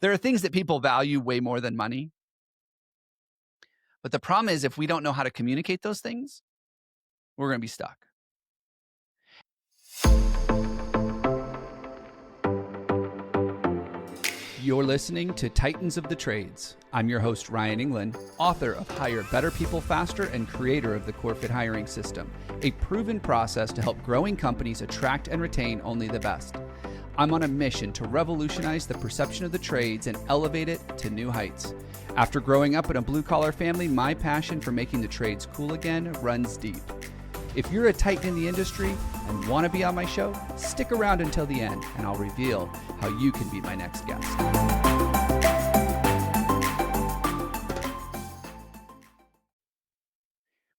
There are things that people value way more than money. But the problem is if we don't know how to communicate those things, we're going to be stuck. You're listening to Titans of the Trades. I'm your host, Ryan Englin, author of Hire Better People Faster and creator of the CoreFit hiring system, a proven process to help growing companies attract and retain only the best. I'm on a mission to revolutionize the perception of the trades and elevate it to new heights. After growing up in a blue-collar family, my passion for making the trades cool again runs deep. If you're a titan in the industry and want to be on my show, stick around until the end and I'll reveal how you can be my next guest.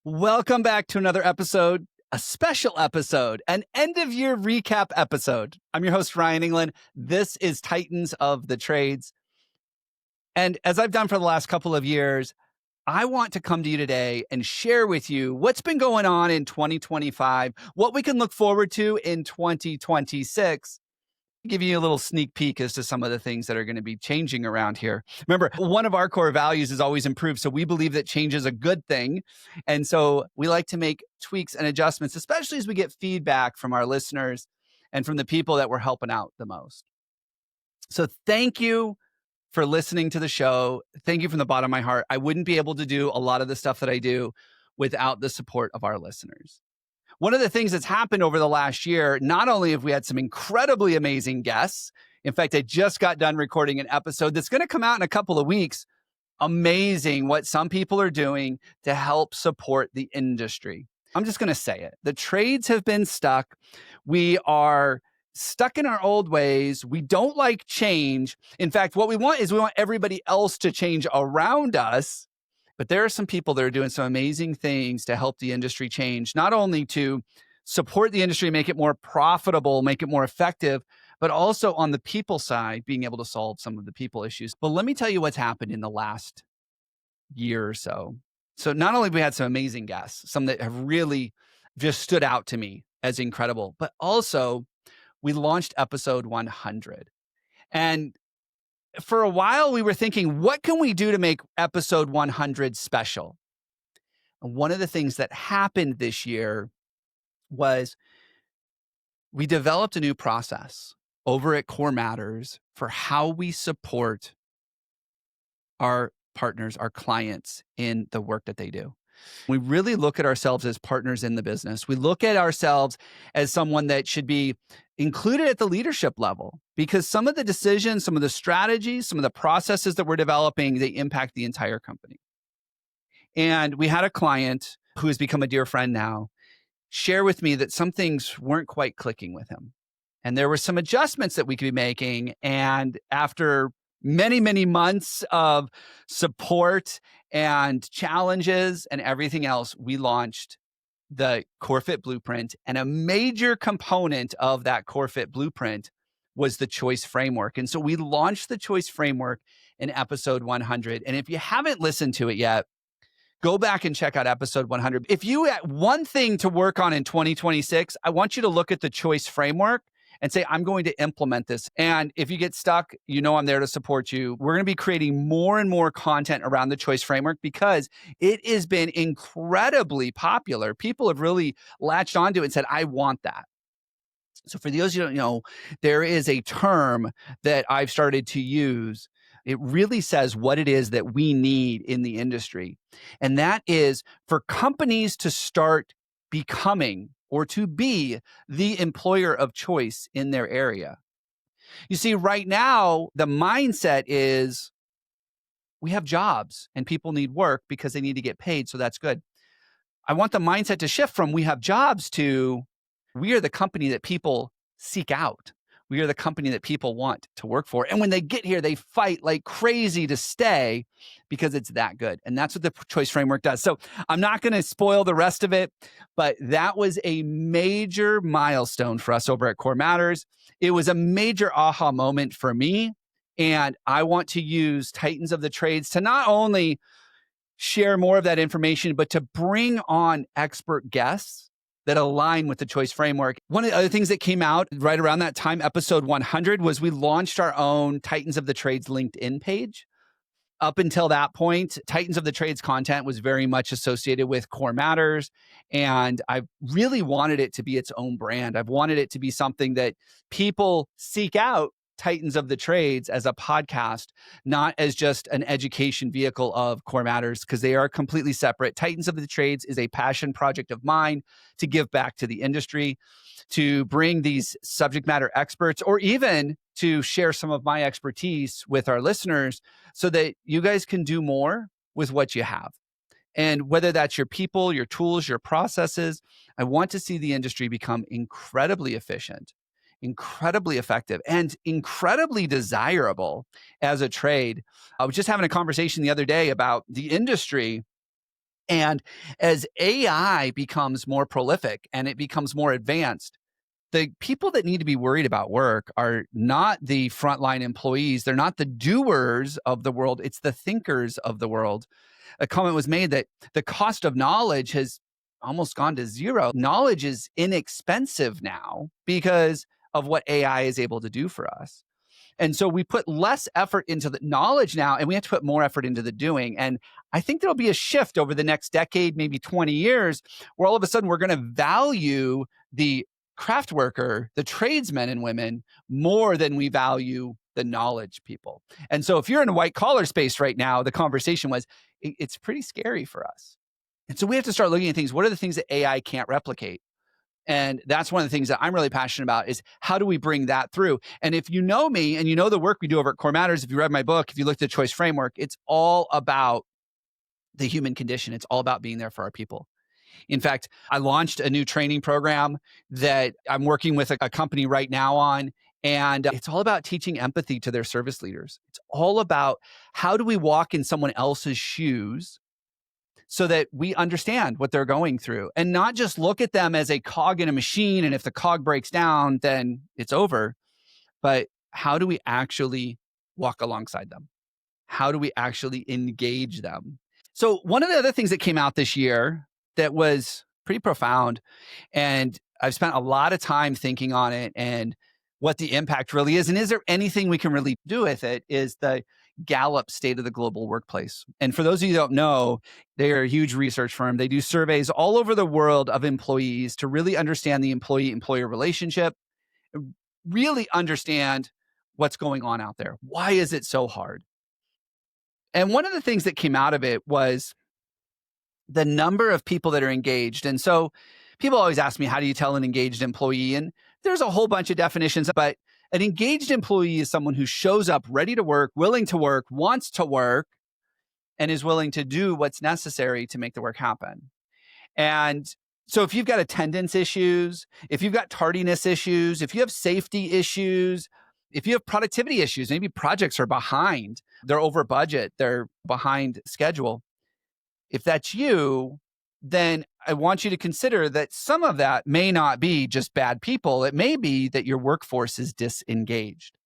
Welcome back to another episode, a special episode, an end-of-year recap episode. I'm your host, Ryan Englin. This is Titans of the Trades. And as I've done for the last couple of years, I want to come to you today and share with you what's been going on in 2025, what we can look forward to in 2026, give you a little sneak peek as to some of the things that are going to be changing around here. Remember, one of our core values is always improve. So we believe that change is a good thing. And so we like to make tweaks and adjustments, especially as we get feedback from our listeners and from the people that we're helping out the most. So thank you for listening to the show. Thank you from the bottom of my heart. I wouldn't be able to do a lot of the stuff that I do without the support of our listeners. One of the things that's happened over the last year, not only have we had some incredibly amazing guests, in fact, I just got done recording an episode that's going to come out in a couple of weeks. Amazing what some people are doing to help support the industry. I'm just going to say it. The trades have been stuck. We are stuck in our old ways. We don't like change. In fact, what we want is we want everybody else to change around us. But there are some people that are doing some amazing things to help the industry change, not only to support the industry, make it more profitable, make it more effective, but also on the people side, being able to solve some of the people issues. But let me tell you what's happened in the last year or so. So not only have we had some amazing guests, some that have really just stood out to me as incredible, but also we launched episode 100. And for a while, we were thinking, what can we do to make episode 100 special? And one of the things that happened this year was we developed a new process over at Core Matters for how we support our partners, our clients in the work that they do. We really look at ourselves as partners in the business. We look at ourselves as someone that should be included at the leadership level because some of the decisions, some of the strategies, some of the processes that we're developing, they impact the entire company. And we had a client who has become a dear friend now share with me that some things weren't quite clicking with him. And there were some adjustments that we could be making. And after many, many months of support and challenges and everything else, we launched the CoreFit Blueprint. And a major component of that CoreFit Blueprint was the choice framework. And so we launched the choice framework in episode 100. And if you haven't listened to it yet, go back and check out episode 100. If you had one thing to work on in 2026, I want you to look at the choice framework and say, I'm going to implement this. And if you get stuck, you know I'm there to support you. We're going to be creating more and more content around the choice framework because it has been incredibly popular. People have really latched onto it and said, I want that. So for those who don't know, there is a term that I've started to use. It really says what it is that we need in the industry. And that is for companies to start becoming or to be the employer of choice in their area. You see, right now, the mindset is we have jobs and people need work because they need to get paid. So that's good. I want the mindset to shift from we have jobs to we are the company that people seek out. We are the company that people want to work for. And when they get here, they fight like crazy to stay because it's that good. And that's what the choice framework does. So I'm not going to spoil the rest of it, but that was a major milestone for us over at Core Matters. It was a major aha moment for me. And I want to use Titans of the Trades to not only share more of that information, but to bring on expert guests that align with the choice framework. One of the other things that came out right around that time, episode 100, was we launched our own Titans of the Trades LinkedIn page. Up until that point, Titans of the Trades content was very much associated with Core Matters. And I really wanted it to be its own brand. I've wanted it to be something that people seek out Titans of the Trades as a podcast, not as just an education vehicle of Core Matters, because they are completely separate. Titans of the Trades is a passion project of mine to give back to the industry, to bring these subject matter experts, or even to share some of my expertise with our listeners so that you guys can do more with what you have. And whether that's your people, your tools, your processes, I want to see the industry become incredibly efficient, incredibly effective, and incredibly desirable as a trade. I was just having a conversation the other day about the industry. And as AI becomes more prolific and it becomes more advanced, the people that need to be worried about work are not the frontline employees. They're not the doers of the world. It's the thinkers of the world. A comment was made that the cost of knowledge has almost gone to zero. Knowledge is inexpensive now because of what AI is able to do for us. And so we put less effort into the knowledge now, and we have to put more effort into the doing. And I think there'll be a shift over the next decade, maybe 20 years, where all of a sudden we're going to value the craft worker, the tradesmen and women, more than we value the knowledge people. And so if you're in a white collar space right now, the conversation was, it's pretty scary for us. And so we have to start looking at things. What are the things that AI can't replicate? And that's one of the things that I'm really passionate about is how do we bring that through? And if you know me and you know the work we do over at Core Matters, if you read my book, if you looked at the choice framework, it's all about the human condition. It's all about being there for our people. In fact, I launched a new training program that I'm working with a company right now on. And it's all about teaching empathy to their service leaders. It's all about how do we walk in someone else's shoes so that we understand what they're going through and not just look at them as a cog in a machine. And if the cog breaks down, then it's over. But how do we actually walk alongside them? How do we actually engage them? So one of the other things that came out this year that was pretty profound, and I've spent a lot of time thinking on it and what the impact really is, and is there anything we can really do with it, is the Gallup State of the Global Workplace. And for those of you who don't know, they are a huge research firm. They do surveys all over the world of employees to really understand the employee-employer relationship, really understand what's going on out there. Why is it so hard? And one of the things that came out of it was the number of people that are engaged. And so people always ask me, how do you tell an engaged employee? And there's a whole bunch of definitions, but an engaged employee is someone who shows up ready to work, willing to work, wants to work, and is willing to do what's necessary to make the work happen. And so if you've got attendance issues, if you've got tardiness issues, if you have safety issues, if you have productivity issues, maybe projects are behind, they're over budget, they're behind schedule. If that's you, then I want you to consider that some of that may not be just bad people. It may be that your workforce is disengaged.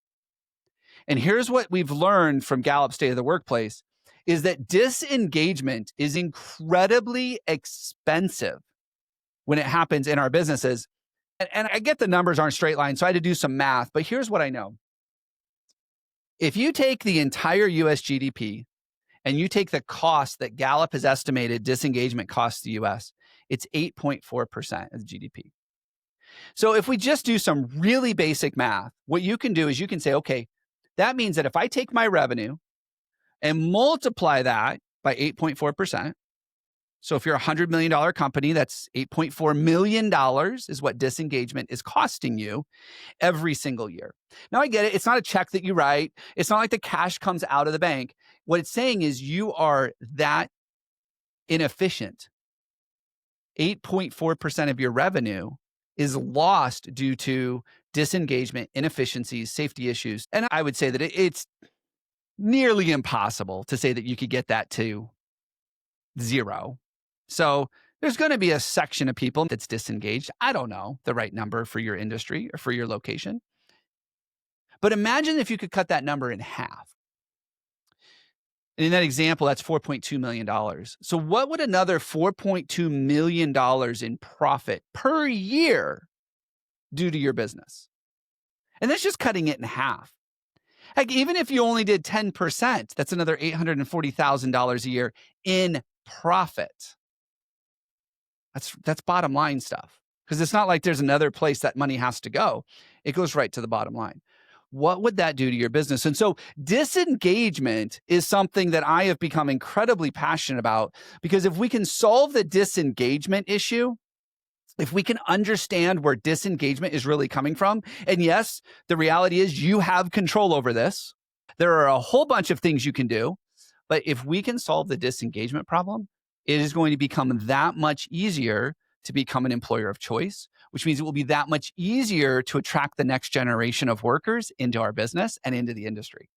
And here's what we've learned from Gallup State of the Workplace is that disengagement is incredibly expensive when it happens in our businesses. And I get the numbers aren't straight line, so I had to do some math, but here's what I know. If you take the entire US GDP and you take the cost that Gallup has estimated disengagement costs the US, it's 8.4% of the GDP. So if we just do some really basic math, what you can do is you can say, okay, that means that if I take my revenue and multiply that by 8.4%, so if you're a $100 million company, that's $8.4 million is what disengagement is costing you every single year. Now I get it. It's not a check that you write. It's not like the cash comes out of the bank. What it's saying is you are that inefficient. 8.4% of your revenue is lost due to disengagement, inefficiencies, safety issues. And I would say that it's nearly impossible to say that you could get that to zero. So there's going to be a section of people that's disengaged. I don't know the right number for your industry or for your location. But imagine if you could cut that number in half. And in that example, that's $4.2 million. So what would another $4.2 million in profit per year do to your business? And that's just cutting it in half. Heck, even if you only did 10%, that's another $840,000 a year in profit. That's bottom line stuff, because it's not like there's another place that money has to go. It goes right to the bottom line. What would that do to your business? And so disengagement is something that I have become incredibly passionate about, because if we can solve the disengagement issue, if we can understand where disengagement is really coming from, and yes, the reality is you have control over this. There are a whole bunch of things you can do, but if we can solve the disengagement problem, it is going to become that much easier to become an employer of choice, which means it will be that much easier to attract the next generation of workers into our business and into the industry.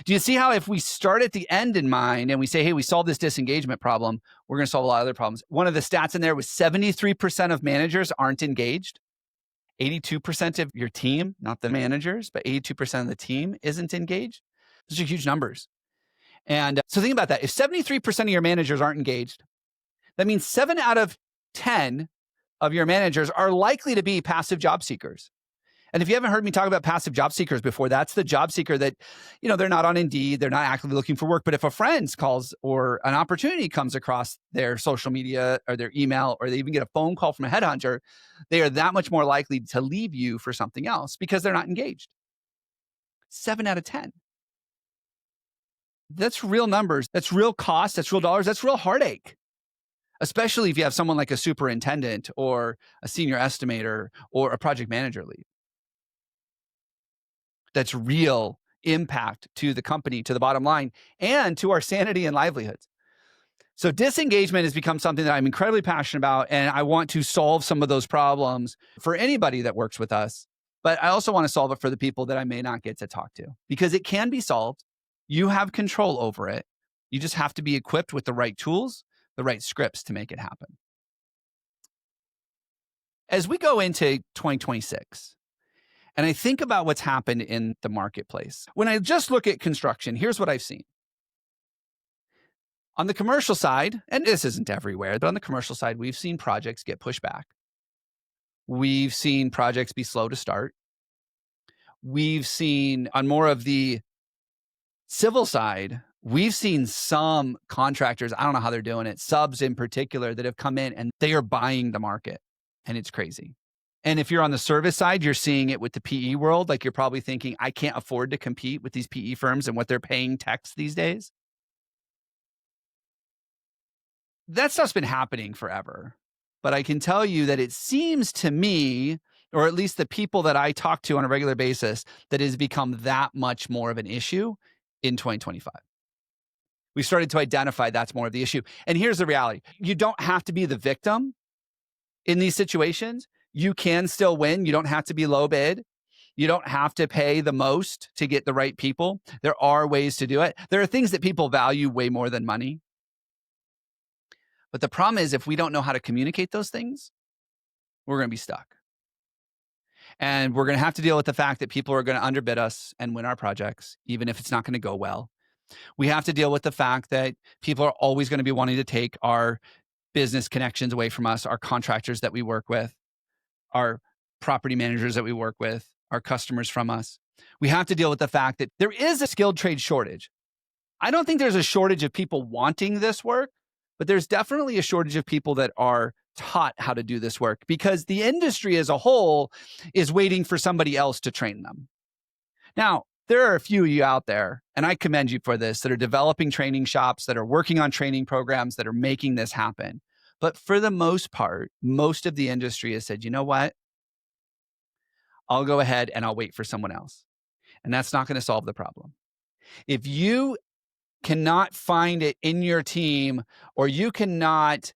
Do you see how if we start at the end in mind and we say, hey, we solved this disengagement problem, we're going to solve a lot of other problems? One of the stats in there was 73% of managers aren't engaged. 82% of your team, not the managers, but 82% of the team isn't engaged. Those are huge numbers. And so think about that. If 73% of your managers aren't engaged, that means 7 out of 10 of your managers are likely to be passive job seekers. And if you haven't heard me talk about passive job seekers before, that's the job seeker that, they're not on Indeed, they're not actively looking for work. But if a friend calls or an opportunity comes across their social media or their email, or they even get a phone call from a headhunter, they are that much more likely to leave you for something else because they're not engaged. 7 out of 10. That's real numbers. That's real cost. That's real dollars. That's real heartache. Especially if you have someone like a superintendent or a senior estimator or a project manager leave. That's real impact to the company, to the bottom line, and to our sanity and livelihoods. So disengagement has become something that I'm incredibly passionate about, and I want to solve some of those problems for anybody that works with us. But I also want to solve it for the people that I may not get to talk to, because it can be solved. You have control over it. You just have to be equipped with the right tools, the right scripts to make it happen. As we go into 2026, and I think about what's happened in the marketplace, when I just look at construction, here's what I've seen. On the commercial side, and this isn't everywhere, but on the commercial side, we've seen projects get pushed back. We've seen projects be slow to start. We've seen, on more of the civil side, we've seen some contractors, I don't know how they're doing it, subs in particular, that have come in and they are buying the market, and it's crazy. And if you're on the service side, you're seeing it with the PE world. Like, you're probably thinking, I can't afford to compete with these PE firms and what they're paying techs these days. That stuff's been happening forever. But I can tell you that it seems to me, or at least the people that I talk to on a regular basis, that it has become that much more of an issue in 2025. We started to identify that's more of the issue. And here's the reality. You don't have to be the victim in these situations. You can still win. You don't have to be low bid. You don't have to pay the most to get the right people. There are ways to do it. There are things that people value way more than money. But the problem is, if we don't know how to communicate those things, we're going to be stuck. And we're going to have to deal with the fact that people are going to underbid us and win our projects, even if it's not going to go well. We have to deal with the fact that people are always going to be wanting to take our business connections away from us, our contractors that we work with, our property managers that we work with, our customers from us. We have to deal with the fact that there is a skilled trade shortage. I don't think there's a shortage of people wanting this work, but there's definitely a shortage of people that are taught how to do this work, because the industry as a whole is waiting for somebody else to train them. Now, there are a few of you out there, and I commend you for this, that are developing training shops, that are working on training programs, that are making this happen. But for the most part, most of the industry has said, you know what? I'll go ahead and I'll wait for someone else. And that's not going to solve the problem. If you cannot find it in your team, or you cannot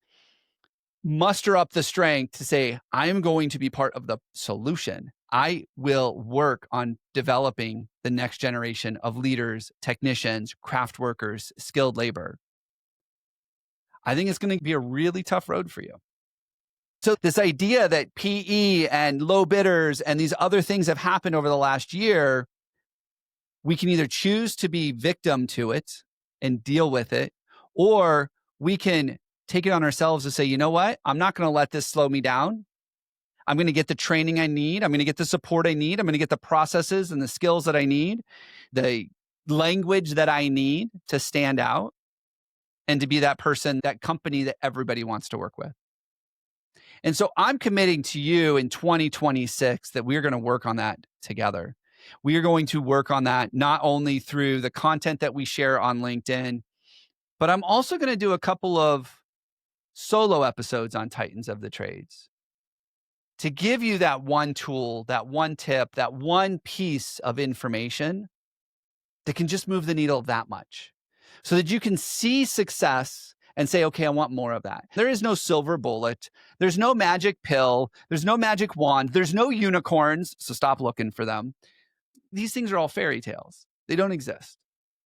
muster up the strength to say, I'm going to be part of the solution, I will work on developing the next generation of leaders, technicians, craft workers, skilled labor, I think it's going to be a really tough road for you. So this idea that PE and low bidders and these other things have happened over the last year, we can either choose to be victim to it and deal with it, or we can take it on ourselves and say, you know what? I'm not going to let this slow me down. I'm going to get the training I need. I'm going to get the support I need. I'm going to get the processes and the skills that I need, the language that I need to stand out and to be that person, that company that everybody wants to work with. And so I'm committing to you in 2026 that we're going to work on that together. We are going to work on that not only through the content that we share on LinkedIn, but I'm also going to do a couple of solo episodes on Titans of the Trades to give you that one tool, that one tip, that one piece of information that can just move the needle that much so that you can see success and say, okay, I want more of that. There is no silver bullet. There's no magic pill. There's no magic wand. There's no unicorns. So stop looking for them. These things are all fairy tales. They don't exist.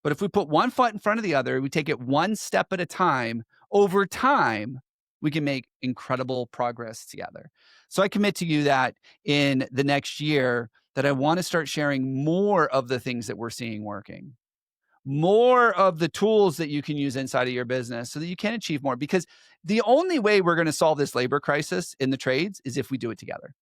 But if we put one foot in front of the other, we take it one step at a time, over time, we can make incredible progress together. So I commit to you that in the next year that I want to start sharing more of the things that we're seeing working, more of the tools that you can use inside of your business so that you can achieve more. Because the only way we're going to solve this labor crisis in the trades is if we do it together.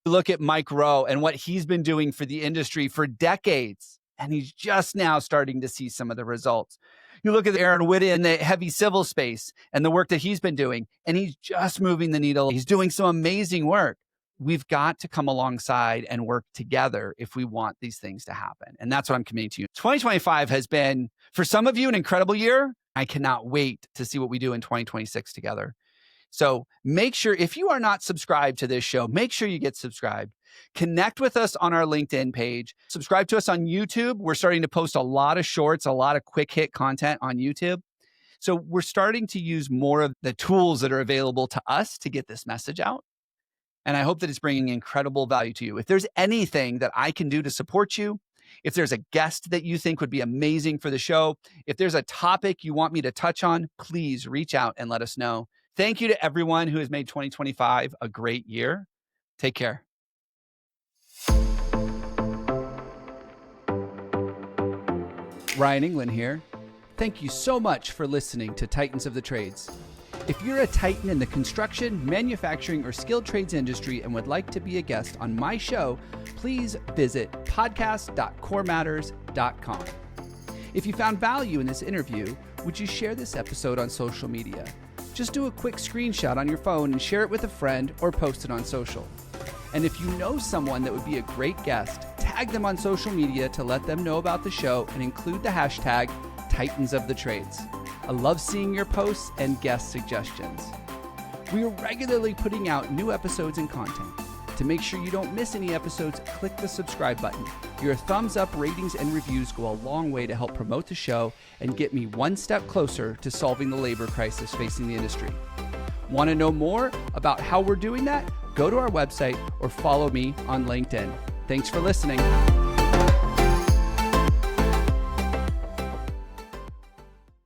Look at Mike Rowe and what he's been doing for the industry for decades, and he's just now starting to see some of the results. You look at Aaron Witt in the heavy civil space and the work that he's been doing, and he's just moving the needle. He's doing some amazing work. We've got to come alongside and work together if we want these things to happen. And that's what I'm committing to you. 2025 has been, for some of you, an incredible year. I cannot wait to see what we do in 2026 together. So make sure, if you are not subscribed to this show, make sure you get subscribed. Connect with us on our LinkedIn page. Subscribe to us on YouTube. We're starting to post a lot of shorts, a lot of quick hit content on YouTube. So we're starting to use more of the tools that are available to us to get this message out. And I hope that it's bringing incredible value to you. If there's anything that I can do to support you, if there's a guest that you think would be amazing for the show, if there's a topic you want me to touch on, please reach out and let us know. Thank you to everyone who has made 2025 a great year. Take care. Ryan Englin here. Thank you so much for listening to Titans of the Trades. If you're a titan in the construction, manufacturing, or skilled trades industry and would like to be a guest on my show, please visit podcast.corematters.com. If you found value in this interview, would you share this episode on social media? Just do a quick screenshot on your phone and share it with a friend or post it on social. And if you know someone that would be a great guest, tag them on social media to let them know about the show and include the hashtag Titans of the Trades. I love seeing your posts and guest suggestions. We are regularly putting out new episodes and content. To make sure you don't miss any episodes, click the subscribe button. Your thumbs up, ratings, and reviews go a long way to help promote the show and get me one step closer to solving the labor crisis facing the industry. Want to know more about how we're doing that? Go to our website or follow me on LinkedIn. Thanks for listening.